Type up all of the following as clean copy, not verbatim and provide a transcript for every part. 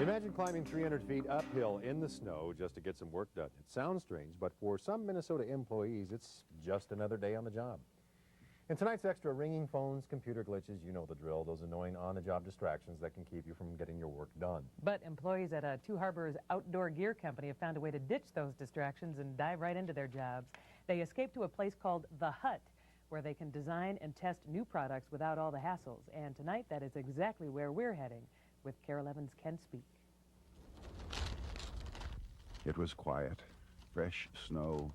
Imagine climbing 300 feet uphill in the snow just to get some work done. It sounds strange, but for some Minnesota employees, it's just another day on the job. In tonight's extra, ringing phones, computer glitches, you know the drill, those annoying on-the-job distractions that can keep you from getting your work done. But employees at Two Harbors Outdoor Gear Company have found a way to ditch those distractions and dive right into their jobs. They escaped to a place called The Hut, where they can design and test new products without all the hassles. And tonight, that is exactly where we're heading with KARE 11's Ken Speak. It was quiet, fresh snow.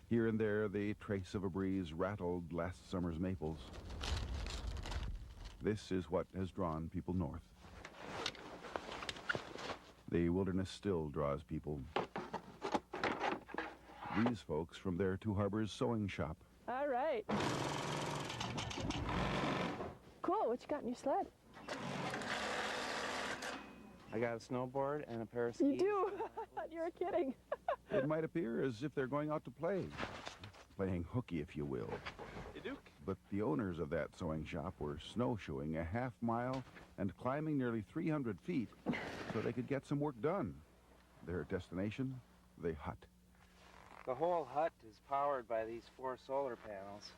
Here and there, the trace of a breeze rattled last summer's maples. This is what has drawn people north. The wilderness still draws people. These folks from their Two Harbors sewing shop. All right. Cool, what you got in your sled? I got a snowboard and a pair of skis. You do? I thought you were kidding. It might appear as if they're going out to play. Playing hooky, if you will. But the owners of that sewing shop were snowshoeing a half mile and climbing nearly 300 feet so they could get some work done. Their destination, the hut. The whole hut is powered by these 4 solar panels.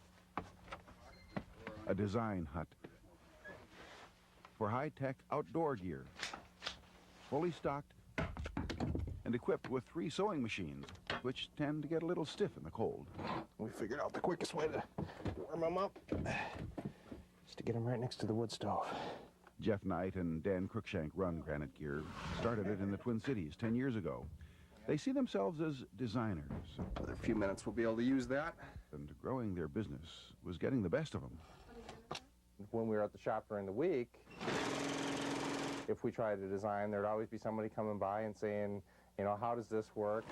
A design hut for high-tech outdoor gear. Fully stocked and equipped with 3 sewing machines, which tend to get a little stiff in the cold. We figured out the quickest way to warm them up is to get them right next to the wood stove. Jeff Knight and Dan Cruikshank run Granite Gear. Started it in the Twin Cities 10 years ago. They see themselves as designers. Another few minutes we'll be able to use that. And growing their business was getting the best of them. When we were at the shop during the week, if we tried to design, there'd always be somebody coming by and saying, you know, how does this work?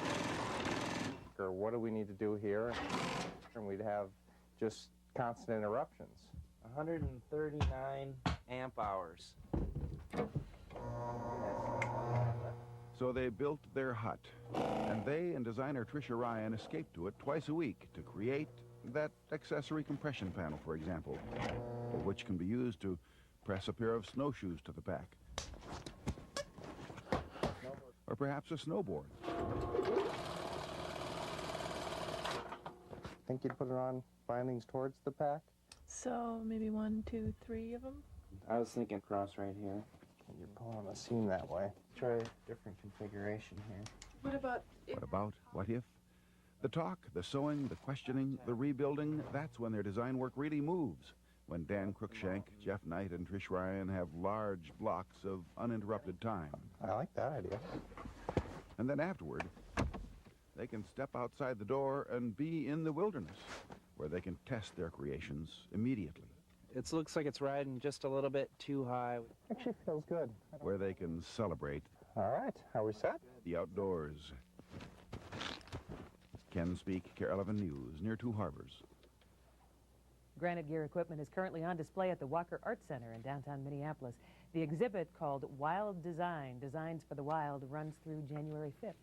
Or what do we need to do here? And we'd have just constant interruptions. 139 amp hours. So they built their hut, and they and designer Tricia Ryan escaped to it twice a week to create that accessory compression panel, for example, which can be used to press a pair of snowshoes to the back. Or perhaps a snowboard. Think you'd put it on bindings towards the pack? So maybe 1, 2, 3 of them? I was thinking cross right here. You're pulling on the seam that way. Try a different configuration here. What about What if? The talk, the sewing, the questioning, the rebuilding, that's when their design work really moves. When Dan Cruikshank, Jeff Knight, and Trish Ryan have large blocks of uninterrupted time. I like that idea. And then afterward, they can step outside the door and be in the wilderness, where they can test their creations immediately. It looks like it's riding just a little bit too high. Actually feels good. Where they can celebrate All right, are we set? the outdoors. Ken Speak, KARE 11 News, near Two Harbors. Granite Gear equipment is currently on display at the Walker Art Center in downtown Minneapolis. The exhibit, called Wild Design, Designs for the Wild, runs through January 5th.